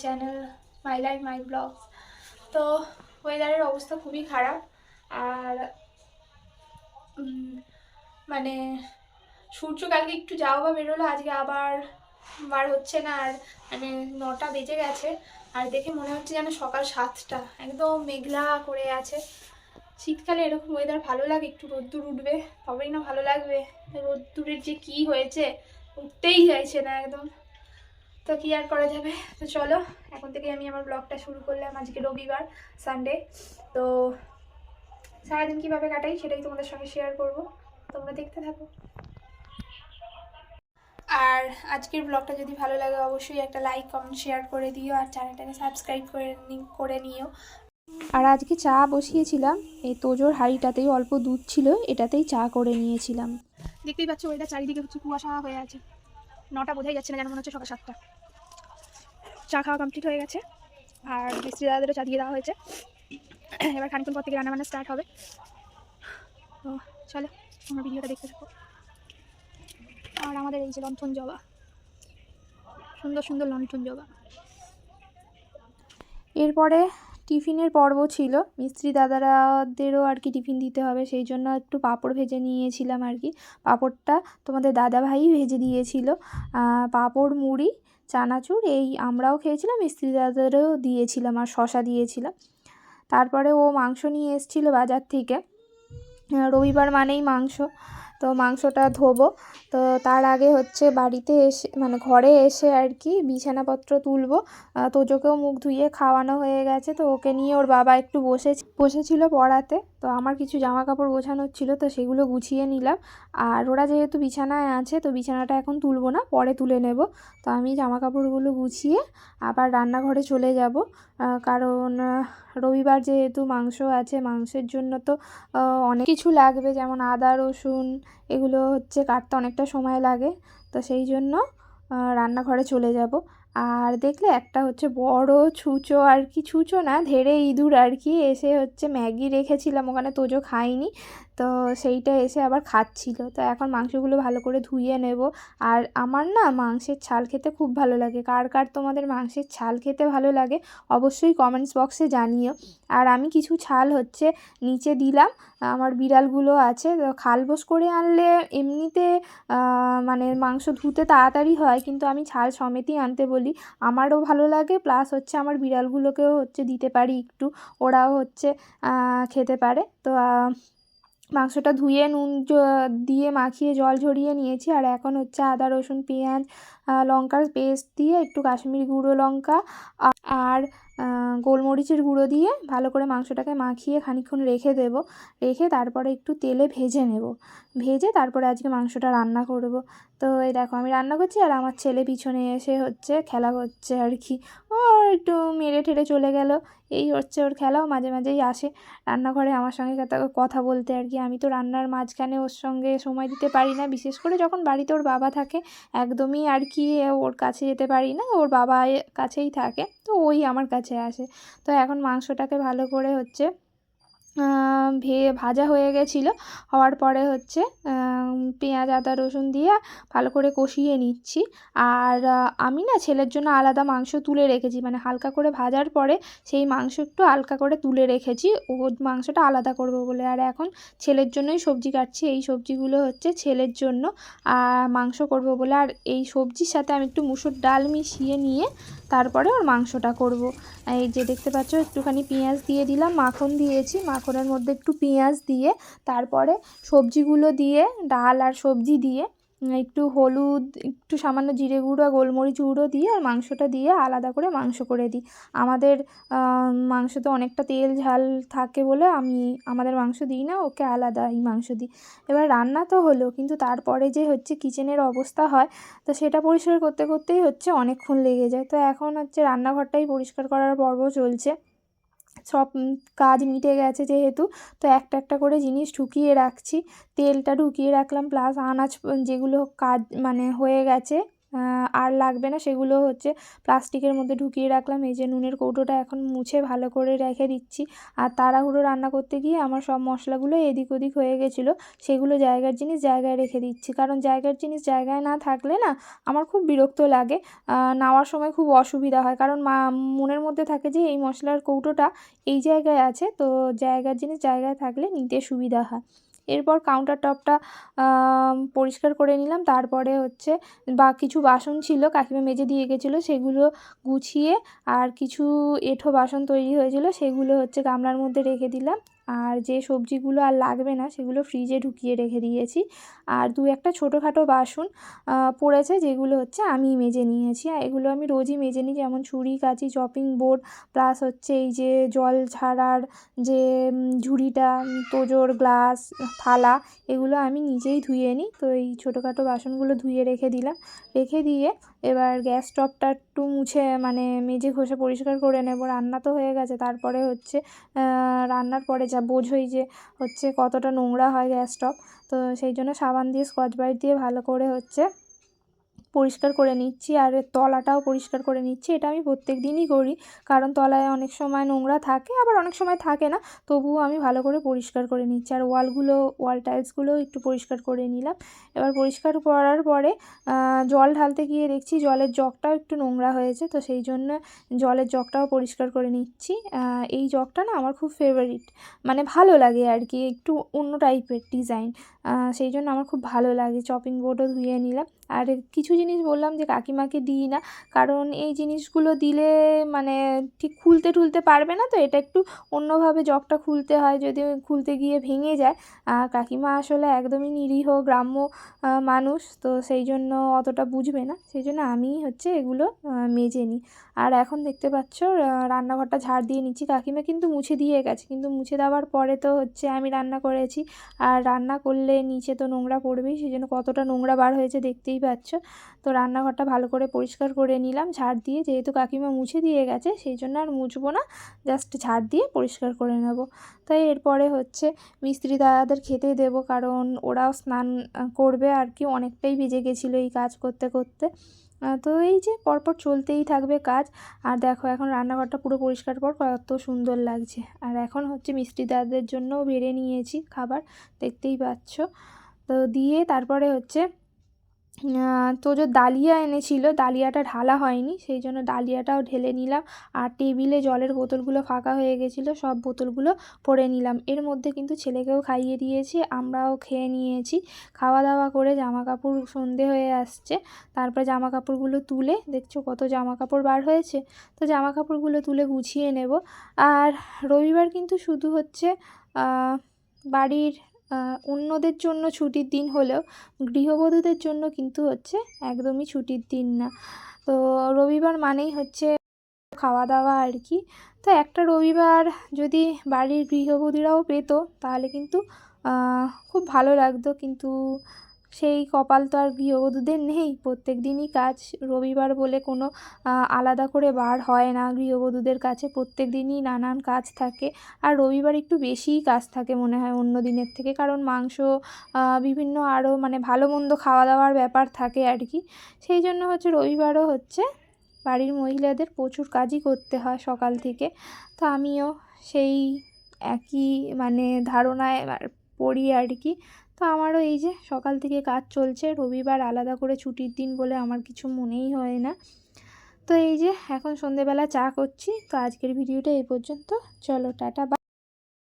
Channel my life my blogs. তো ওয়েদারের অবস্থা খুবই খারাপ, আর মানে সূর্য কালকে একটু যাও বা বেরোলো, আজকে আবার বার হচ্ছে না। আর মানে 9টা বেজে গেছে, আর দেখে মনে হচ্ছে যেন সকাল 7টা, একদম মেঘলা করে আছে। শীতকালে এরকম ওয়েদার ভালো লাগে, একটু রোদ্দুর উঠবে তবেই না ভালো লাগবে। রোদ্দুরের যে কি হয়েছে, উঠতেই চাইছে না একদম। তো কি আর করা যাবে। তো চলো এখন থেকে আমি আমার ব্লগটা শুরু করলাম। আজকে রবিবার, সানডে। তো সারাদিন কীভাবে কাটাই সেটাই তোমাদের সঙ্গে শেয়ার করব, তোমরা দেখতে থাকো। আর আজকের ব্লগটা যদি ভালো লাগে অবশ্যই একটা লাইক কমেন্ট শেয়ার করে দিও, আর চ্যানেলটাকে সাবস্ক্রাইব করে নিও। আর আজকে চা বসিয়েছিলাম, এই তোজোর হাঁড়িটাতেই অল্প দুধ ছিল, এটাতেই চা করে নিয়েছিলাম। দেখতেই পাচ্ছ ওইটা চারিদিকে হচ্ছে কুয়াশা হয়ে আছে, 9টা বোঝাই যাচ্ছে না, যেন মনে হচ্ছে সকাল 7টা। চা খাওয়া কমপ্লিট হয়ে গেছে, আর মিস্ত্রি দাদাদেরও চা দিয়ে দেওয়া হয়েছে। এবার খানিক্ষণ পর থেকে রান্নাবান্না স্টার্ট হবে। তো চলো তোমরা ভিডিওটা দেখতে থাকো। আর আমাদের এই যে লণ্ঠন জবা, সুন্দর সুন্দর লণ্ঠন জবা। এরপরে টিফিনের পর্ব ছিল, মিস্ত্রি দাদারাদেরও আর কি টিফিন দিতে হবে, সেই জন্য একটু পাঁপড় ভেজে নিয়েছিলাম আর কি। পাঁপড়টা তোমাদের দাদাভাই ভেজে দিয়েছিল। পাঁপড়, মুড়ি, চানাচুর এই আমরাও খেয়েছিলাম, মিস্ত্রি দাদাদেরও দিয়েছিলাম, আর শশা দিয়েছিলাম। তারপরে ও মাংস নিয়ে এসেছিলো বাজার থেকে, রবিবার মানেই মাংস। তো মাংসটা ধোবো, তো তার আগে হচ্ছে বাড়িতে এসে মানে ঘরে এসে আর কি বিছানাপত্র তুলবো। তোজোকেও মুখ ধুইয়ে খাওয়ানো হয়ে গেছে, তো ওকে নিয়ে ওর বাবা একটু বসেছিল পড়াতে। তো আমার কিছু জামা কাপড় গোছানোর ছিল, তো সেগুলো গুছিয়ে নিলাম। আর ওরা যেহেতু বিছানায় আছে, তো বিছানাটা এখন তুলবো না, পরে তুলে নেব। তো আমি জামা কাপড়গুলো গুছিয়ে আবার রান্নাঘরে চলে যাব, কারণ রবিবার যেহেতু মাংস আছে, মাংসের জন্য তো অনেক কিছু লাগবে, যেমন আদা রসুন এগুলো হচ্ছে কাটতে অনেকটা সময় লাগে। তো সেই জন্য রান্নাঘরে চলে যাব। আর দেখলে একটা হচ্ছে বড় ছুঁচো, আর কি ছুঁচো না, ধেড়ে ইঁদুর আর কি এসে হচ্ছে ম্যাগি রেখেছিলাম ওখানে, তোজো খাইনি, তো সেইটা এসে আবার খাচ্ছিল। তো এখন মাংসগুলো ভালো করে ধুয়ে নেব। আর আমার না মাংসের ছাল খেতে খুব ভালো লাগে। কার কার তোমাদের মাংসের ছাল খেতে ভালো লাগে অবশ্যই কমেন্টস বক্সে জানিও। আর আমি কিছু ছাল হচ্ছে নিচে দিলাম, আমার বিড়ালগুলো আছে, তো খালবোস করে আনলে এমনিতে মানে মাংস ধুতে তাড়াতাড়ি হয়, কিন্তু আমি ছাল সমেতই আনতে বলি, আমারও ভালো লাগে, প্লাস হচ্ছে আমার বিড়ালগুলোকেও হচ্ছে দিতে পারি একটু, ওরাও হচ্ছে খেতে পারে। তো মাংসটা ধুয়ে নুন দিয়ে মাখিয়ে জল ঝরিয়ে নিয়েছি। আর এখন হচ্ছে আদা রসুন পেঁয়াজ লঙ্কার পেস্ট দিয়ে একটু কাশ্মীরি গুঁড়ো লঙ্কা আর গোলমরিচের গুঁড়ো দিয়ে ভালো করে মাংসটাকে মাখিয়ে খানিকক্ষণ রেখে দেব। রেখে তারপরে একটু তেলে ভেজে নেব, ভেজে তারপরে আজকে মাংসটা রান্না করব। তো এই দেখো আমি রান্না করছি, আর আমার ছেলে পিছনে এসে হচ্ছে খেলা করছে আর কি, ও একটু মেরে ঠেড়ে চলে গেল, এই হচ্ছে ওর খেলাও। মাঝে মাঝেই আসে রান্নাঘরে আমার সঙ্গে কথা বলতে আর কি। আমি তো রান্নার মাঝখানে ওর সঙ্গে সময় দিতে পারি না, বিশেষ করে যখন বাড়িতে ওর বাবা থাকে, একদমই আর কি ওর কাছে যেতে পারি না, ওর বাবা কাছেই থাকে, তো ওই আমার কাছে আসে। তো এখন মাংসটাকে ভালো করে হচ্ছে ভাজা হয়ে গেছিলো, হওয়ার পরে হচ্ছে পেঁয়াজ আদা রসুন দিয়ে ভালো করে কষিয়ে নিচ্ছি। আর আমি না ছেলের জন্য আলাদা মাংস তুলে রেখেছি, মানে হালকা করে ভাজার পরে সেই মাংস একটু হালকা করে তুলে রেখেছি, ও মাংসটা আলাদা করব বলে। আর এখন ছেলের জন্যই সবজি কাটছি, এই সবজিগুলো হচ্ছে ছেলের জন্য মাংস করব বলে। আর এই সবজির সাথে আমি একটু মুসুর ডাল মিশিয়ে নিয়ে তারপরে ওর মাংসটা করব। এই যে দেখতে পাচ্ছ একটুখানি পেঁয়াজ দিয়ে দিলাম, মাখন দিয়েছি, মাখনের মধ্যে একটু পেঁয়াজ দিয়ে তারপরে সবজিগুলো দিয়ে, ডাল আর সবজি দিয়ে একটু হলুদ, একটু সামান্য জিরে গুঁড়ো আর গোলমরিচ গুঁড়ো দিয়ে আর মাংসটা দিয়ে আলাদা করে মাংস করে দিই। আমাদের মাংসতে অনেকটা তেল ঝাল থাকে বলে আমি আমাদের মাংস দিই না, ওকে আলাদা এই মাংস দিই। এবার রান্না তো হলো, কিন্তু তারপরে যে হচ্ছে কিচেনের অবস্থা হয়, তো সেটা পরিষ্কার করতে করতেই হচ্ছে অনেকক্ষণ লেগে যায়। তো এখন হচ্ছে রান্নাঘরটাই পরিষ্কার করার পর্ব চলছে, সব কাজ মিটে গেছে যেহেতু, তো একটা একটা করে জিনিস ঢুকিয়ে রাখছি। তেলটা ঢুকিয়ে রাখলাম, প্লাস আনাজ যেগুলো কাজ মানে হয়ে গেছে আর লাগবে না, সেগুলো হচ্ছে প্লাস্টিকের মধ্যে ঢুকিয়ে রাখলাম। এই যে নুনের কৌটোটা এখন মুছে ভালো করে রেখে দিচ্ছি। আর তাড়াহুড়ো রান্না করতে গিয়ে আমার সব মশলাগুলো এদিক ওদিক হয়ে গেছিলো, সেগুলো জায়গার জিনিস জায়গায় রেখে দিচ্ছি, কারণ জায়গার জিনিস জায়গায় না থাকলে না আমার খুব বিরক্ত লাগে, নেওয়ার সময় খুব অসুবিধা হয়, কারণ মনের মধ্যে থাকে যে এই মশলার কৌটোটা এই জায়গায় আছে, তো জায়গার জিনিস জায়গায় থাকলে নিতে সুবিধা হয়। এরপর কাউন্টার টপটা পরিষ্কার করে নিলাম। তারপরে হচ্ছে কিছু বাসন ছিল কাকিমা মেজে দিয়ে গেছিলো, সেগুলো গুছিয়ে আর কিছু এঁঠো বাসন তৈরি হয়েছিল সেগুলো হচ্ছে গামলার মধ্যে রেখে দিলাম। আর যে সবজিগুলো আর লাগবে না সেগুলো ফ্রিজে ঢুকিয়ে রেখে দিয়েছি। আর দু একটা ছোটোখাটো বাসন পড়েছে যেগুলো হচ্ছে আমি মেজে নিয়েছি। আর এগুলো আমি রোজই মেজে নিই, যেমন ছুরি কাঁচি চপিং বোর্ড প্লাস হচ্ছে এই যে জল ছাড়ার যে ঝুড়িটা, তোজোর গ্লাস থালা, এগুলো আমি নিজেই ধুয়ে নিই। তো এই ছোটোখাটো বাসনগুলো ধুয়ে রেখে দিলাম। রেখে দিয়ে এবার গ্যাস স্টোভটা একটু মুছে মানে মেজে ঘষে পরিষ্কার করে নেব। রান্না তো হয়ে গেছে, তারপরে হচ্ছে রান্নার পরে যা বোঝোই যে হচ্ছে কতটা নোংরা হয় গ্যাস স্টোভ, তো সেই জন্য সাবান দিয়ে স্কচ ব্রাইট দিয়ে ভালো করে হচ্ছে পরিষ্কার করে নিচ্ছি। আর তলাটাও পরিষ্কার করে নিচ্ছি, এটা আমি প্রত্যেক দিনই করি, কারণ তলায় অনেক সময় নোংরা থাকে আবার অনেক সময় থাকে না, তবুও আমি ভালো করে পরিষ্কার করে নিচ্ছি। আর ওয়াল টাইলসগুলোও একটু পরিষ্কার করে নিলাম। এবার পরিষ্কার করার পরে জল ঢালতে গিয়ে দেখছি জলের জগটাও একটু নোংরা হয়েছে, তো সেই জন্য জলের জগটাও পরিষ্কার করে নিচ্ছি। এই জগটা না আমার খুব ফেভারিট, মানে ভালো লাগে আর কি, একটু অন্য টাইপের ডিজাইন, সেই জন্য আমার খুব ভালো লাগে। চপিং বোর্ডও ধুয়ে নিলাম। আর কিছু জিনিস বললাম যে কাকিমাকে দিই না, কারণ এই জিনিসগুলো দিলে মানে ঠিক খুলতে টুলতে পারবে না, তো এটা একটু অন্যভাবে জগটা খুলতে হয়, যদি খুলতে গিয়ে ভেঙে যায়। কাকিমা আসলে একদমই নিরীহ গ্রাম্য মানুষ, তো সেই জন্য অতটা বুঝবে না, সেই জন্য আমিই হচ্ছে এগুলো মেজে নিই। আর এখন দেখতে পাচ্ছ রান্নাঘরটা ঝাড় দিয়ে নিচ্ছি। কাকিমা কিন্তু মুছে দিয়ে গেছে, কিন্তু মুছে দেওয়ার পরে তো হচ্ছে আমি রান্না করেছি, আর রান্না করলে নিচে তো নোংরা পড়বেই, সেই জন্য কতটা নোংরা বার হয়েছে দেখতেই পাচ্ছ। তো রান্নাঘরটা ভালো করে পরিষ্কার করে নিলাম ঝাড় দিয়ে, যেহেতু কাকিমা মুছে দিয়ে গেছে সেই জন্য আর মুছবো না, জাস্ট ঝাড় দিয়ে পরিষ্কার করে নেব। তাই এরপরে হচ্ছে মিস্ত্রি দাদাদের খেতে দেবো, কারণ ওরাও স্নান করবে আর কি, অনেকটাই বেজে গেছিলো এই কাজ করতে করতে। তো এই যে পরপর চলতেই থাকবে কাজ। আর দেখো এখন রান্নাঘরটা পুরো পরিষ্কার পর কত সুন্দর লাগছে। আর এখন হচ্ছে মিস্ত্রি দাদাদের জন্যও বেড়ে নিয়েছি খাবার, দেখতেই পাচ্ছ। তো দিয়ে তারপরে হচ্ছে তোজো ডালিয়া এনেছিল, ডালিয়াটা ঢালা হয়নি, সেই জন্য ডালিয়াটাও ঢেলে নিলাম। আর টেবিলে জলের বোতলগুলো ফাঁকা হয়ে গেছিলো, সব বোতলগুলো ভরে নিলাম। এর মধ্যে কিন্তু ছেলেকেও খাইয়ে দিয়েছি, আমরাও খেয়ে নিয়েছি। খাওয়া দাওয়া করে জামা কাপড় সন্ধে হয়ে আসছে, তারপরে জামা কাপড়গুলো তুলে দেখছো কত জামা কাপড় বার হয়েছে, তো জামা কাপড়গুলো তুলে গুছিয়ে নেব। আর রবিবার কিন্তু শুধু হচ্ছে বাড়ির অন্যদের জন্য ছুটির দিন হলেও গৃহবধূদের জন্য কিন্তু হচ্ছে একদমই ছুটির দিন না। তো রবিবার মানেই হচ্ছে খাওয়া দাওয়া আর কি। তো একটা রবিবার যদি বাড়ির গৃহবধূরাও পেত তাহলে কিন্তু খুব ভালো লাগতো, কিন্তু সেই কপাল তো আর গৃহবধূদের নেই, প্রত্যেক দিনই কাজ, রবিবার বলে কোনো আলাদা করে বার হয় না গৃহবধূদের কাছে, প্রত্যেক দিনই নানান কাজ থাকে। আর রবিবার একটু বেশিই কাজ থাকে মনে হয় অন্য দিনের থেকে, কারণ মাংস বিভিন্ন আরও মানে ভালো মন্দ খাওয়া দাওয়ার ব্যাপার থাকে আর কি, সেই জন্য হচ্ছে রবিবারও হচ্ছে বাড়ির মহিলাদের প্রচুর কাজই করতে হয় সকাল থেকে। তো আমিও সেই একই মানে ধারণায় পড়ি আর কি। তো আমারও এই যে সকাল থেকে কাজ চলছে, রবিবার আলাদা করে ছুটির দিন বলে আমার কিছু মনেই হয় না। তো এই যে এখন সন্ধেবেলা চা করছি। তো আজকের ভিডিওটা এই পর্যন্ত, চলো টাটা।